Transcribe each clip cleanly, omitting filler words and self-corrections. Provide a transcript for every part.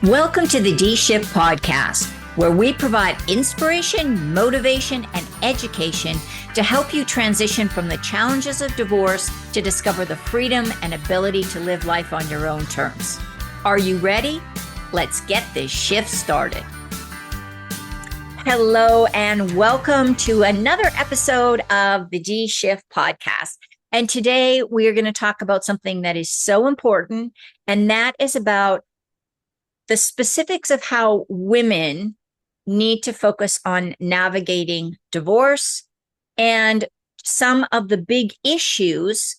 Welcome to the D-Shift podcast, where we provide inspiration, motivation, and education to help you transition from the challenges of divorce to discover the freedom and ability to live life on your own terms. Are you ready? Let's get this shift started. Hello, and welcome to another episode of the D-Shift podcast. And today we are going to talk about something that is so important, and that is about the specifics of how women need to focus on navigating divorce and some of the big issues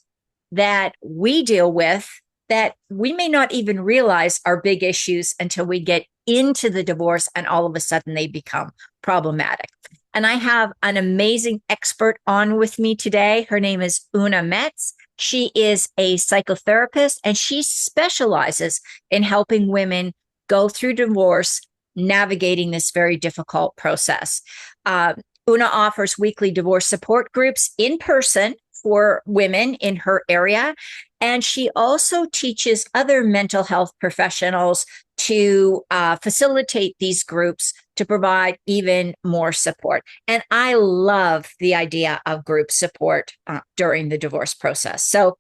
that we deal with that we may not even realize are big issues until we get into the divorce and all of a sudden they become problematic. And I have an amazing expert on with me today. Her name is Oona Metz. She is a psychotherapist and she specializes in helping women go through divorce, navigating this very difficult process. Oona offers weekly divorce support groups in person for women in her area. And she also teaches other mental health professionals to facilitate these groups to provide even more support. And I love the idea of group support during the divorce process. So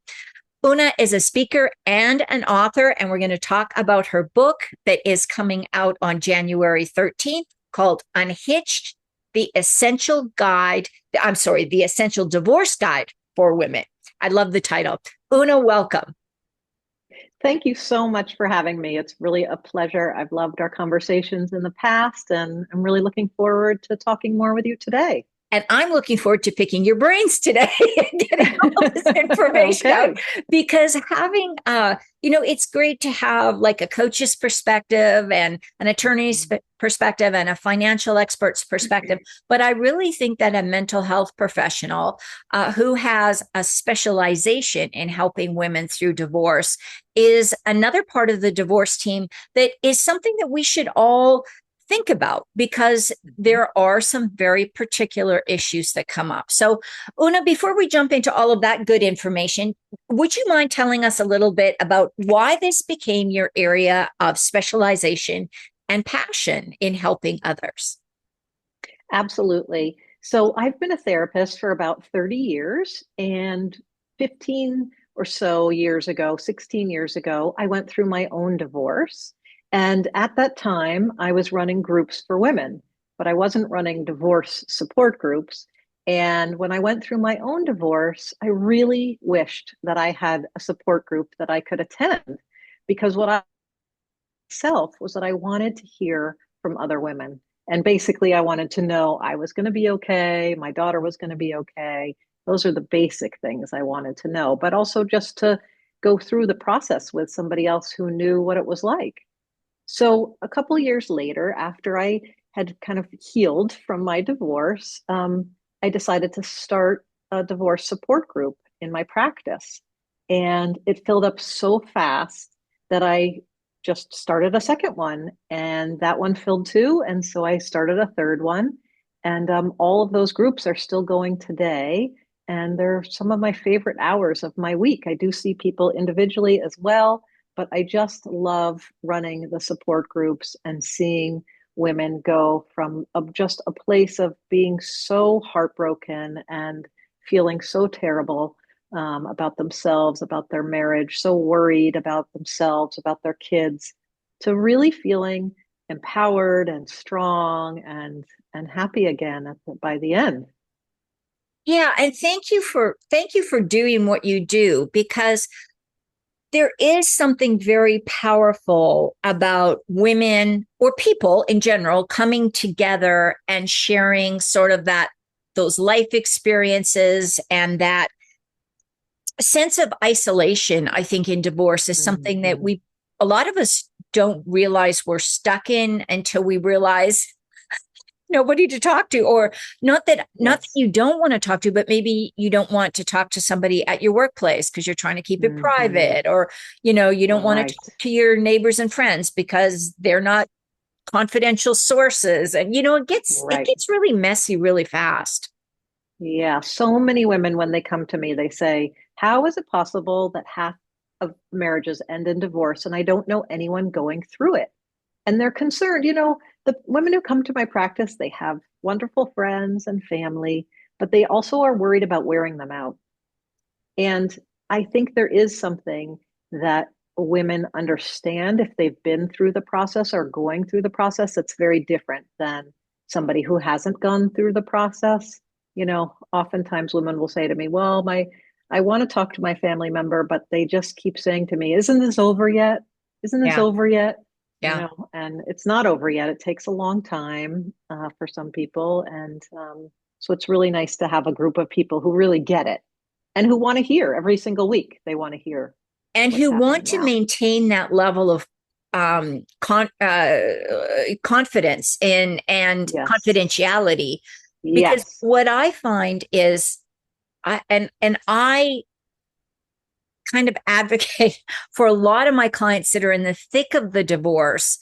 Oona is a speaker and an author, and we're going to talk about her book that is coming out on January 13th called Unhitched, the Essential Divorce Guide for Women. I love the title. Oona, welcome. Thank you so much for having me. It's really a pleasure. I've loved our conversations in the past, and I'm really looking forward to talking more with you today. And I'm looking forward to picking your brains today and getting all this information out, because having, it's great to have like a coach's perspective and an attorney's perspective and a financial expert's perspective. But I really think that a mental health professional who has a specialization in helping women through divorce is another part of the divorce team that is something that we should all think about, because there are some very particular issues that come up. So, Oona, before we jump into all of that good information, would you mind telling us a little bit about why this became your area of specialization and passion in helping others? Absolutely. So I've been a therapist for about 30 years, and 15 or so years ago, 16 years ago, I went through my own divorce. And at that time, I was running groups for women, but I wasn't running divorce support groups. And when I went through my own divorce, I really wished that I had a support group that I could attend, because what I myself was that I wanted to hear from other women. And basically, I wanted to know I was going to be okay. My daughter was going to be okay. Those are the basic things I wanted to know, but also just to go through the process with somebody else who knew what it was like. So a couple of years later, after I had kind of healed from my divorce, I decided to start a divorce support group in my practice. And it filled up so fast that I just started a second one, and that one filled too. And so I started a third one. And all of those groups are still going today. And they're some of my favorite hours of my week. I do see people individually as well, but I just love running the support groups and seeing women go from just a place of being so heartbroken and feeling so terrible about themselves, about their marriage, so worried about themselves, about their kids, to really feeling empowered and strong and happy again by the end. Yeah, and thank you for doing what you do, because there is something very powerful about women or people in general coming together and sharing sort of those life experiences, and that sense of isolation, I think, in divorce is something that a lot of us don't realize we're stuck in until we realize nobody to talk to, or not that you don't want to talk to, but maybe you don't want to talk to somebody at your workplace because you're trying to keep it private, or you don't want to talk to your neighbors and friends because they're not confidential sources, and it gets really messy really fast. Yeah, so many women, when they come to me, they say, how is it possible that half of marriages end in divorce and I don't know anyone going through it? And they're concerned, the women who come to my practice, they have wonderful friends and family, but they also are worried about wearing them out. And I think there is something that women understand if they've been through the process or going through the process that's very different than somebody who hasn't gone through the process. Oftentimes women will say to me, well, I want to talk to my family member, but they just keep saying to me, isn't this over yet? Isn't this Yeah. over yet? Yeah. And it's not over yet. It takes a long time for some people. And so it's really nice to have a group of people who really get it and who want to hear every single week. They want to hear And what's who happening want to now. maintain that level of confidence and Yes. confidentiality. Because Yes. what I find is, I kind of advocate for a lot of my clients that are in the thick of the divorce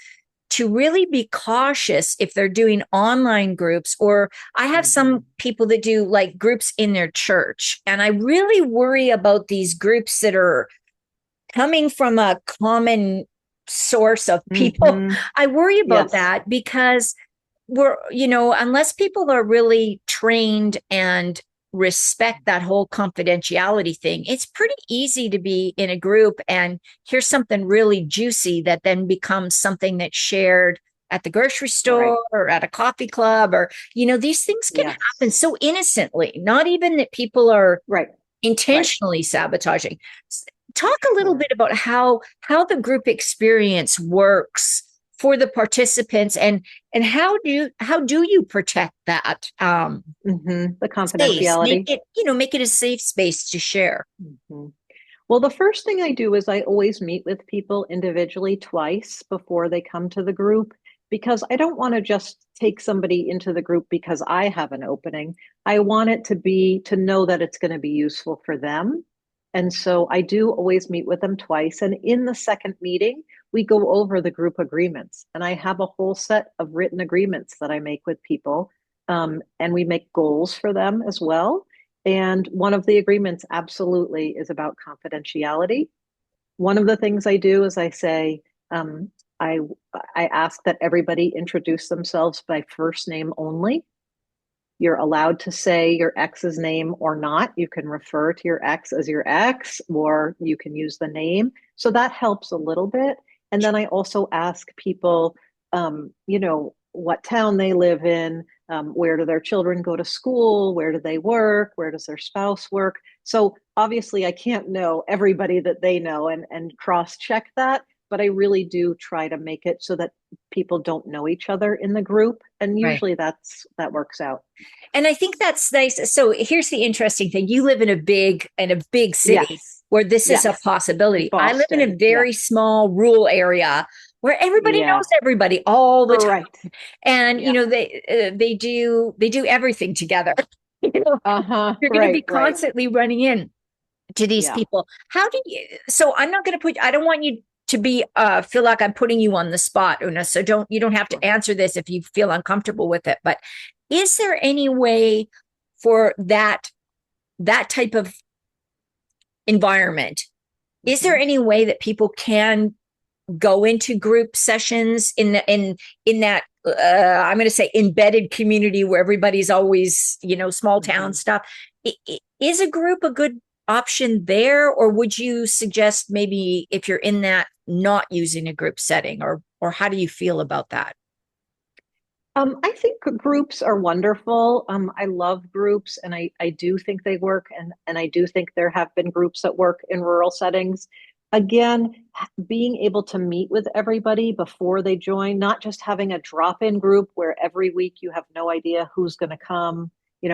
to really be cautious if they're doing online groups, or I have Mm-hmm. some people that do like groups in their church. And I really worry about these groups that are coming from a common source of people. Mm-hmm. I worry about Yes. that because unless people are really trained and respect that whole confidentiality thing, it's pretty easy to be in a group and hear something really juicy that then becomes something that's shared at the grocery Right. store or at a coffee club, or these things can happen Yes. so innocently, not even that people are Right. Right. intentionally sabotaging. Talk a little Sure. bit about how the group experience works for the participants, and how do you protect that The space, make confidentiality. it make it a safe space to share. hmm Well, the first thing I do is I always meet with people individually twice before they come to the group because I don't want to just take somebody into the group because I have an opening. I want it to be to know that it's going to be useful for them. And so I do always meet with them twice. And in the second meeting, we go over the group agreements. And I have a whole set of written agreements that I make with people. And we make goals for them as well. And one of the agreements absolutely is about confidentiality. One of the things I do is I say, um, I, I ask that everybody introduce themselves by first name only. You're allowed to say your ex's name or not. You can refer to your ex as your ex, or you can use the name. So that helps a little bit. And then I also ask people, what town they live in, where do their children go to school, where do they work, where does their spouse work. So obviously, I can't know everybody that they know and cross check that, but I really do try to make it so that people don't know each other in the group, and Right. usually that works out. And I think that's nice. So here's the interesting thing. You live in a big city Yes. where this is a Yes. possibility. I live in a Boston. Yeah. very small rural area where everybody Yeah. knows everybody all the time. Right. And Yeah. they do everything together. you know Uh-huh. you're going to be Right. Right. constantly running in to these Yeah. people. How do you So I'm not going to I don't want you to be feel like I'm putting you on the spot, Una, so you don't have to Sure. answer this if you feel uncomfortable with it, but is there any way for that type of environment, is there hmm any way that people can go into group sessions in that I'm going to say embedded community where everybody's always small town hmm stuff? Is a group a good option there, or would you suggest maybe if you're in that not using a group setting, or how do you feel about that? I think groups are wonderful. I love groups, and I do think they work, and I do think there have been groups that work in rural settings. Again, being able to meet with everybody before they join, not just having a drop-in group where every week you have no idea who's going to come,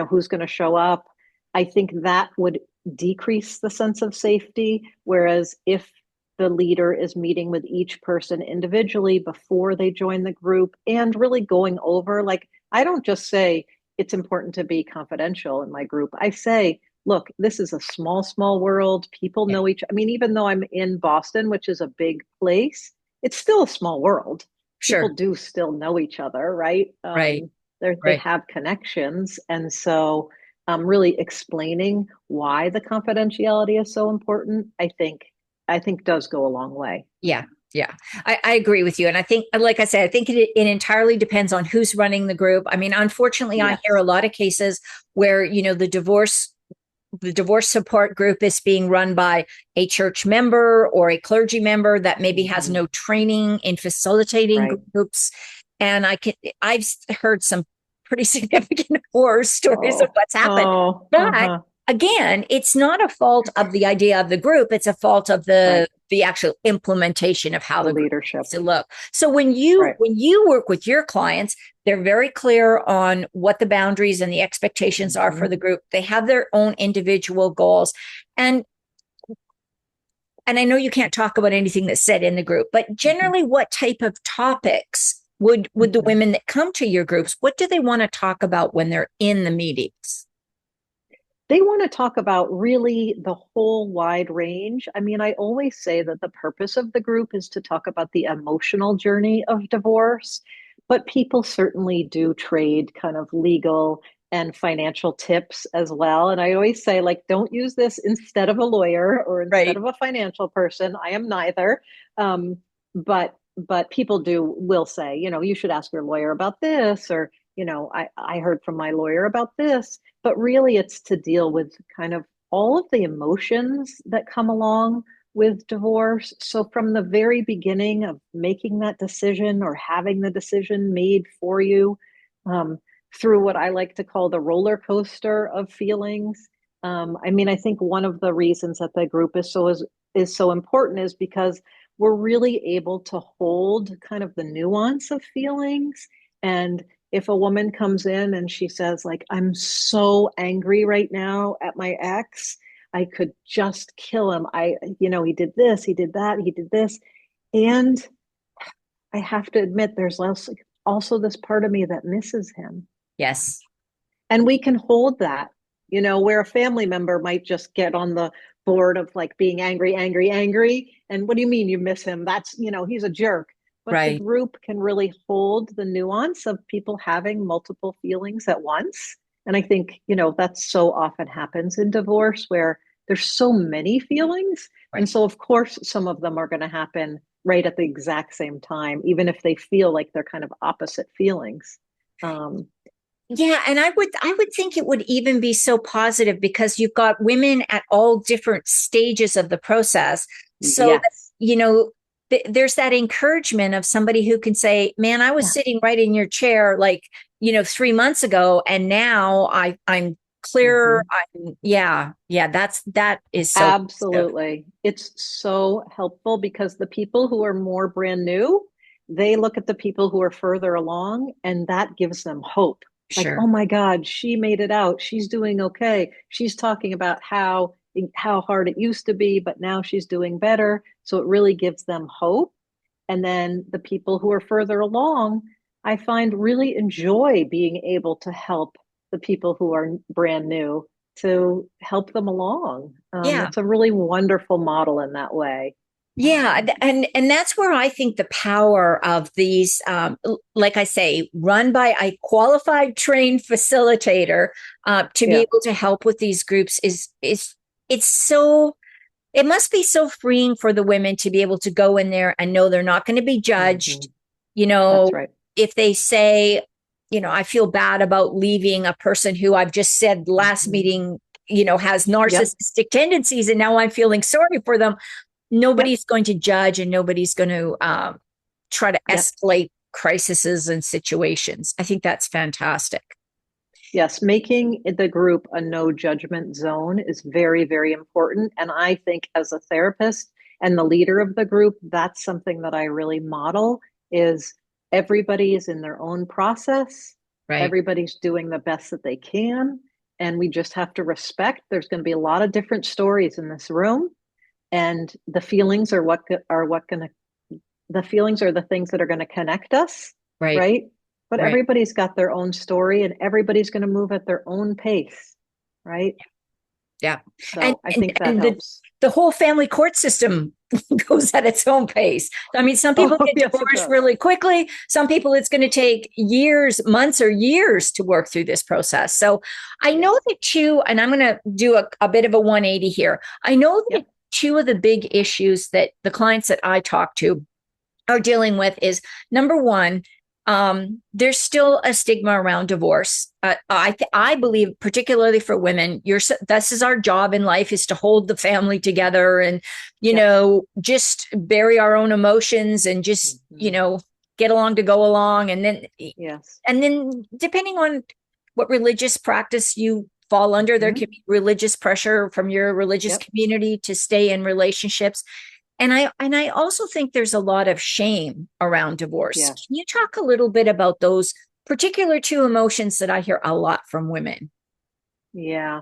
who's going to show up. I think that would decrease the sense of safety. Whereas if the leader is meeting with each person individually before they join the group and really going over, like, I don't just say it's important to be confidential in my group. I say, look, this is a small world. People Yeah, know I mean, even though I'm in Boston, which is a big place, it's still a small world. People sure. do still know each other, right? Right. They Right. have connections. And so really explaining why the confidentiality is so important, I think does go a long way. Yeah. Yeah, I agree with you. And I think, like I said, I think it entirely depends on who's running the group. I mean, unfortunately, I hear a Yes. lot of cases where, the divorce support group is being run by a church member or a clergy member that maybe has Hmm. no training in facilitating Right. groups. And I've heard some pretty significant horror stories of Oh, what's happened. oh, But uh-huh. again, it's not a fault of the idea of the group. It's a fault of Right. the actual implementation of how The the group needs leadership. to look. So Right. when you work with your clients, they're very clear on what the boundaries and the expectations are for Hmm. the group. They have their own individual goals. And I know you can't talk about anything that's said in the group, but Hmm. generally what type of topics would the Hmm. women that come to your groups, what do they want to talk about when they're in the meetings? They want to talk about really the whole wide range. I mean, I always say that the purpose of the group is to talk about the emotional journey of divorce, but people certainly do trade kind of legal and financial tips as well. And I always say, like, don't use this instead of a lawyer or instead Right. of a financial person. I am neither. Um, but people do will say, you should ask your lawyer about this, or, I heard from my lawyer about this, but really it's to deal with kind of all of the emotions that come along with divorce. So from the very beginning of making that decision or having the decision made for you, um, through what I like to call the roller coaster of feelings. I mean, I think one of the reasons that the group is so important is because we're really able to hold kind of the nuance of feelings. And if a woman comes in and she says, like, I'm so angry right now at my ex, I could just kill him. He did this, he did that, he did this. And I have to admit, there's also this part of me that misses him. Yes. And we can hold that, where a family member might just get on the board of like being angry, angry, angry. And what do you mean you miss him? He's a jerk. But the Right. group can really hold the nuance of people having multiple feelings at once. And I think, that so often happens in divorce where there's so many feelings. Right. And so, of course, some of them are going to happen right at the exact same time, even if they feel like they're kind of opposite feelings. Um, Yeah, and I would think it would even be so positive because you've got women at all different stages of the process. So that, yes. there's that encouragement of somebody who can say, "Man, I was Yeah. sitting right in your chair like, 3 months ago and now I'm clearer." Mhm. Yeah, that is so positive. Absolutely. It's so helpful because the people who are more brand new, they look at the people who are further along and that gives them hope. Like, oh Sure. my God, she made it out. She's doing okay. She's talking about how hard it used to be, but now she's doing better. So it really gives them hope. And then the people who are further along, I find really enjoy being able to help the people who are brand new to help them along. Yeah. It's a really wonderful model in that way. Yeah, Um, and that's where I think the power of these, like I say, run by a qualified, trained facilitator, to be yeah. able to help with these groups is it's so it must be so freeing for the women to be able to go in there and know they're not going to be Hmm. judged. You That's know, right. if they say, I feel bad about leaving a person who I've just said last Hmm. meeting, has Yep. narcissistic tendencies, and now I'm feeling sorry for them. Yep. Nobody's going to judge and nobody's going to try to Yep. escalate crises and situations. I think that's fantastic. Yes, making the group a no judgment zone is very, very important. And I think as a therapist and the leader of the group, that's something that I really model is everybody is in their own process. Right. Everybody's doing the best that they can. And we just have to respect there's going to be a lot of different stories in this room. And the feelings are what going to the feelings are the things that are going to connect us, Right. right? But Right. everybody's got their own story and everybody's going to move at their own pace, right? Yeah. And So I and, think that and helps. the whole family court system goes at its own pace. I mean, some people Oh, get yes, it divorced does. really quickly. Some people it's going to take years, months, or years to work through this process. So I know Yes. that and I'm going to do a bit of a 180 here. I know that Yep. two of the big issues that the clients that I talk to are dealing with is number one, there's still a stigma around divorce. I believe, particularly for women, this is our job in life, is to hold the family together and, Yep. just bury our own emotions and just, get along to go along. Yes. And then depending on what religious practice you fall under, there Mhm. can be religious pressure from your religious Yep. community to stay in relationships. And I also think there's a lot of shame around divorce. Yes. Can you talk a little bit about those particular two emotions that I hear a lot from women? Yeah.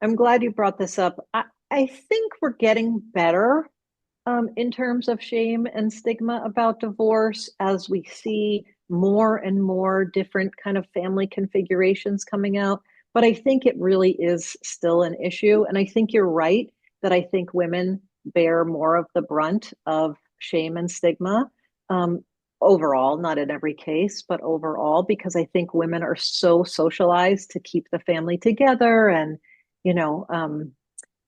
I'm glad you brought this up. I think we're getting better in terms of shame and stigma about divorce as we see more and more different kind of family configurations coming out. But I think it really is still an issue. And I think you're right that I think women bear more of the brunt of shame and stigma um, overall, not in every case, but overall, because I think women are so socialized to keep the family together and, you know,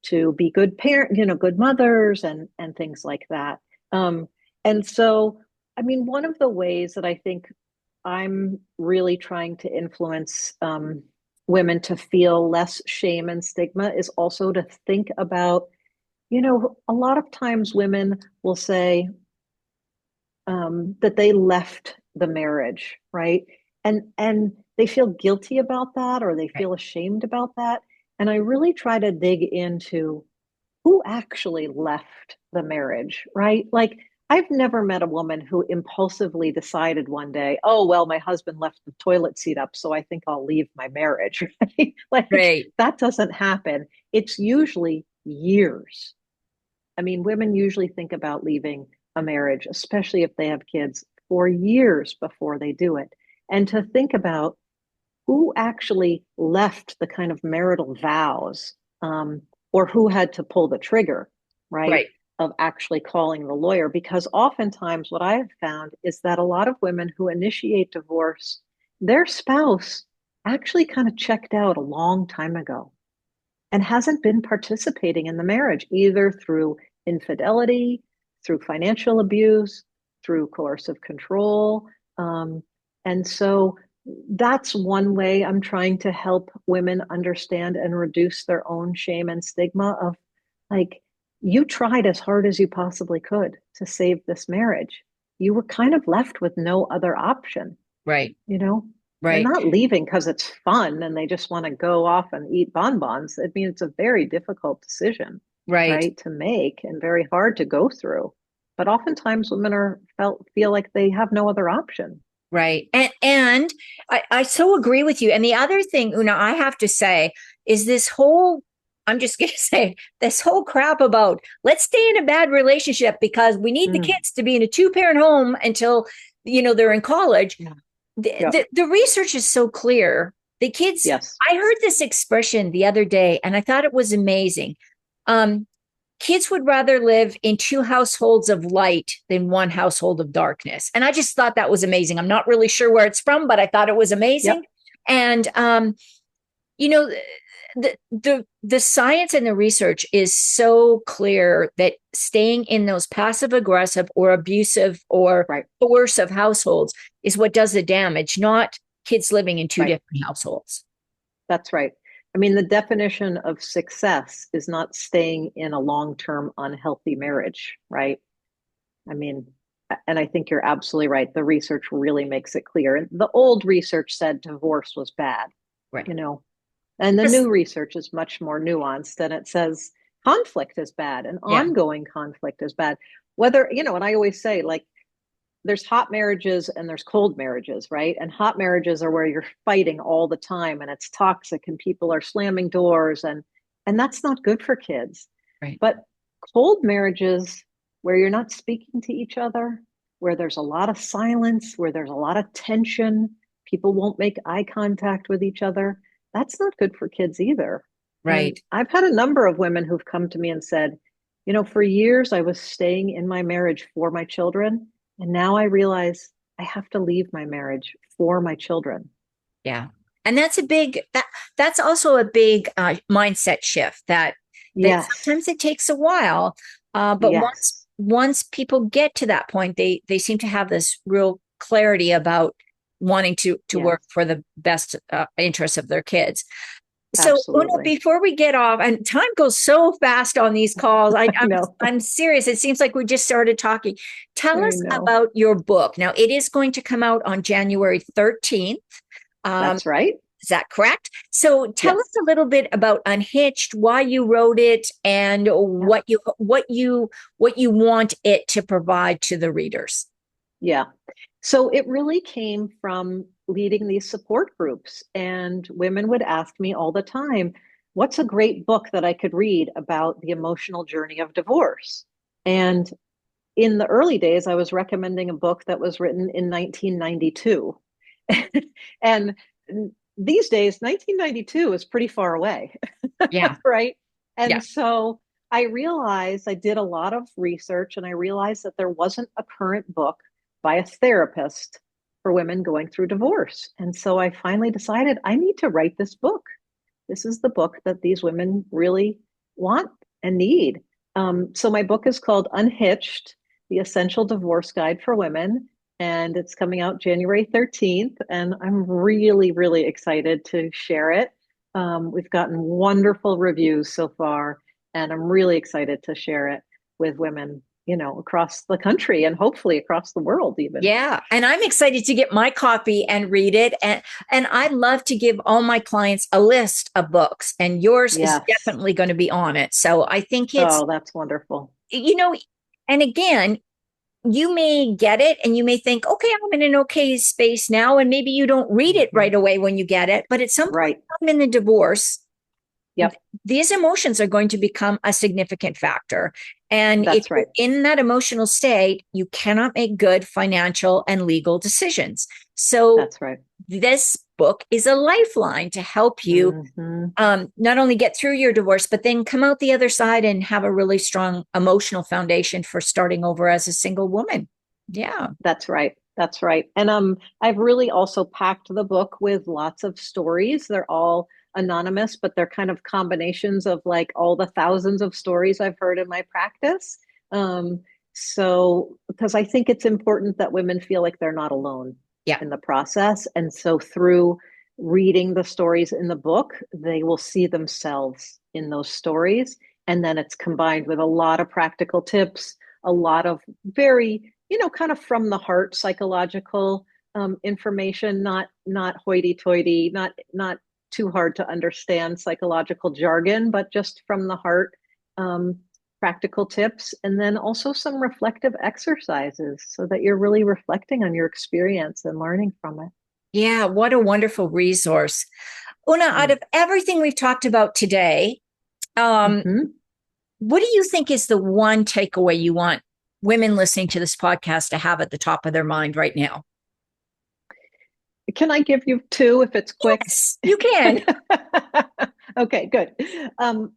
to be good parent, good mothers and things like that. Um, and so, I mean, one of the ways that I think I'm really trying to influence women to feel less shame and stigma is also to think about, a lot of times women will say that they left the marriage, right? And they feel guilty about that or they Right. feel ashamed about that. And I really try to dig into who actually left the marriage, right? Like, I've never met a woman who impulsively decided one day, oh, well, my husband left the toilet seat up, so I think I'll leave my marriage. Right? Like, Right. that doesn't happen. It's usually years. I mean, women usually think about leaving a marriage, especially if they have kids, for years before they do it. And to think about who actually left the kind of marital vows or who had to pull the trigger, right, Right. of actually calling the lawyer. Because oftentimes, what I have found is that a lot of women who initiate divorce, their spouse actually kind of checked out a long time ago and hasn't been participating in the marriage, either through infidelity, through financial abuse, through coercive control. Um, and so that's one way I'm trying to help women understand and reduce their own shame and stigma of, like, you tried as hard as you possibly could to save this marriage. You were kind of left with no other option, Right. you know? They're Right. not leaving because it's fun and they just want to go off and eat bonbons. I mean, it's a very difficult decision, Right. right, to make and very hard to go through. But oftentimes women feel like they have no other option. Right. And I so agree with you. And the other thing, Una, I have to say is I'm just going to say this whole crap about let's stay in a bad relationship because we need the Mm, kids to be in a two-parent home until, they're in college. yeah. The, Yep. the, the research is so clear. The kids, Yes. I heard this expression the other day and I thought it was amazing. Um, Kids would rather live in two households of light than one household of darkness. And I just thought that was amazing. I'm not really sure where it's from, but I thought it was amazing. Yep. And you know, the science and the research is so clear that staying in those passive aggressive or abusive or Right. coercive households is what does the damage, not kids living in two Right. different households. That's right. I mean, the definition of success is not staying in a long-term unhealthy marriage, right? I mean, and I think you're absolutely right. The research really makes it clear. And the old research said divorce was bad, Right. you know, and the Yes. new research is much more nuanced and it says conflict is bad and Yeah. ongoing conflict is bad. Whether, and I always say, like, there's hot marriages and there's cold marriages, right? And hot marriages are where you're fighting all the time and it's toxic and people are slamming doors and that's not good for kids. Right. But cold marriages where you're not speaking to each other, where there's a lot of silence, where there's a lot of tension, people won't make eye contact with each other, that's not good for kids either. And Right. I've had a number of women who've come to me and said, for years I was staying in my marriage for my children. And now I realize I have to leave my marriage for my children. Yeah. And that's also a big mindset shift that Yes. sometimes it takes a while. But once Yes. once people get to that point, they seem to have this real clarity about wanting to Yes, work for the best interests of their kids. So, Una, absolutely. before we get off, and time goes so fast on these calls, I know. I'm serious. It seems like we just started talking. Tell I us know. about your book. Now, it is going to come out on January 13th. Um, That's right. is that correct? So, tell us Yes. a little bit about Unhitched, why you wrote it, and Yeah. what you want it to provide to the readers. Yeah. So it really came from leading these support groups, and women would ask me all the time, what's a great book that I could read about the emotional journey of divorce? And in the early days, I was recommending a book that was written in 1992. And these days, 1992 is pretty far away, Yeah, right? yeah, And so I realized I did a lot of research and I realized that there wasn't a current book by a therapist for women going through divorce. And so I finally decided I need to write this book. This is the book that these women really want and need. So my book is called Unhitched, The Essential Divorce Guide for Women. And it's coming out January 13th. And I'm really, really excited to share it. We've gotten wonderful reviews so far, and I'm really excited to share it with women, across the country and hopefully across the world even. yeah. And I'm excited to get my copy and read it. And I love to give all my clients a list of books, and yours is Yes. definitely going to be on it. So I think it's, Oh, that's wonderful. you know, and again, you may get it and you may think, okay, I'm in an okay space now. And maybe you don't read it Mhm. right away when you get it. But at some point Right. in the divorce, Yep. these emotions are going to become a significant factor. And if That's you're right. in that emotional state, you cannot make good financial and legal decisions. So That's right. this book is a lifeline to help you Hmm. not only get through your divorce, but then come out the other side and have a really strong emotional foundation for starting over as a single woman. Yeah. That's right. That's right. And I've really also packed the book with lots of stories. They're all anonymous, but they're kind of combinations of like all the thousands of stories I've heard in my practice. Um, so because I think it's important that women feel like they're not alone Yeah. in the process. And so through reading the stories in the book, they will see themselves in those stories. And then it's combined with a lot of practical tips, a lot of very kind of from the heart psychological information, not hoity-toity, not too hard to understand psychological jargon, but just from the heart um, practical tips, and then also some reflective exercises so that you're really reflecting on your experience and learning from it. Yeah. What a wonderful resource. Una, out of everything we've talked about today, um, Mm-hmm. what do you think is the one takeaway you want women listening to this podcast to have at the top of their mind right now? Can I give you two if it's quick? Yes, you can. Okay, good.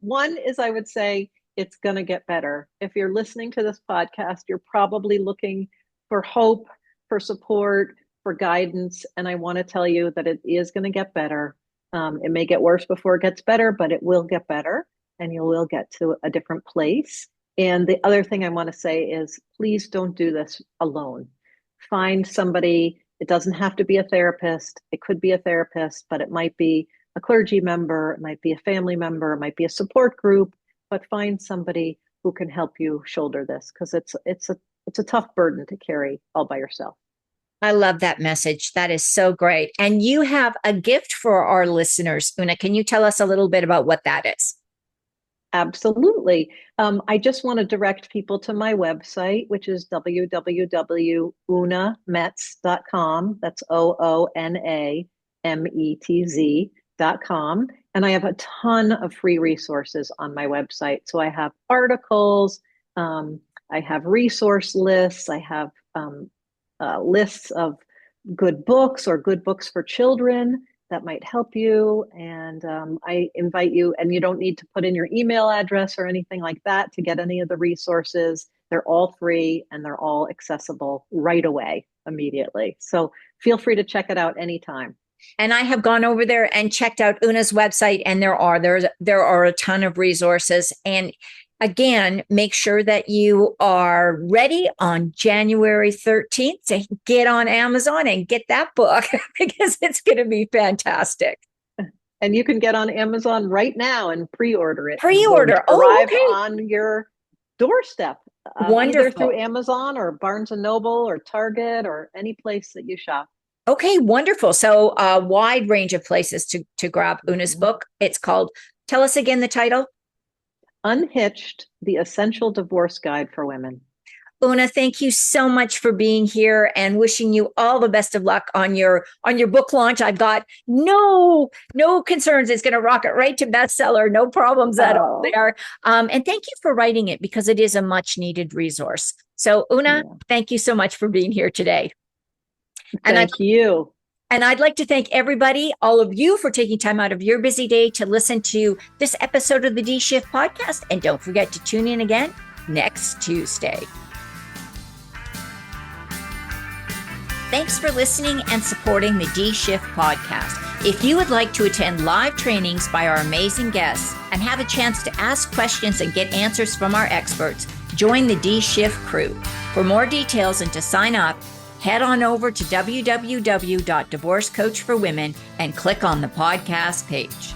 One is I would say it's going to get better. If you're listening to this podcast, you're probably looking for hope, for support, for guidance. And I want to tell you that it is going to get better. It may get worse before it gets better, but it will get better and you will get to a different place. And the other thing I want to say is please don't do this alone. Find somebody. It doesn't have to be a therapist. It could be a therapist, but it might be a clergy member, it might be a family member, it might be a support group, but find somebody who can help you shoulder this because it's a tough burden to carry all by yourself. I love that message. That is so great. And you have a gift for our listeners. Una, can you tell us a little bit about what that is? Absolutely. I just want to direct people to my website, which is www.oonametz.com. That's OONAMETZ.com. And I have a ton of free resources on my website. So I have articles, I have resource lists, I have lists of good books or good books for children that might help you. And I invite you, and you don't need to put in your email address or anything like that to get any of the resources. They're all free and they're all accessible right away, immediately. So feel free to check it out anytime. And I have gone over there and checked out Una's website, and there are a ton of resources. And again, make sure that you are ready on January 13th to get on Amazon and get that book because it's going to be fantastic. And you can get on Amazon right now and pre-order it. Pre-order. Arrive okay. on your doorstep. Wonderful. Either through Amazon or Barnes and Noble or Target or any place that you shop. Okay, wonderful. So a wide range of places to grab Oona's book. It's called, tell us again the title. Unhitched, the Essential Divorce Guide for Women. Oona, thank you so much for being here and wishing you all the best of luck on your book launch. I've got no concerns. It's going to rocket right to bestseller. No problems at all there. And thank you for writing it because it is a much needed resource. So Oona, thank you so much for being here today. Thank you. And I'd like to thank everybody, all of you, for taking time out of your busy day to listen to this episode of the D Shift podcast. And don't forget to tune in again next Tuesday. Thanks for listening and supporting the D Shift podcast. If you would like to attend live trainings by our amazing guests and have a chance to ask questions and get answers from our experts, join the D Shift crew. For more details and to sign up, head on over to www.divorcecoachforwomen and click on the podcast page.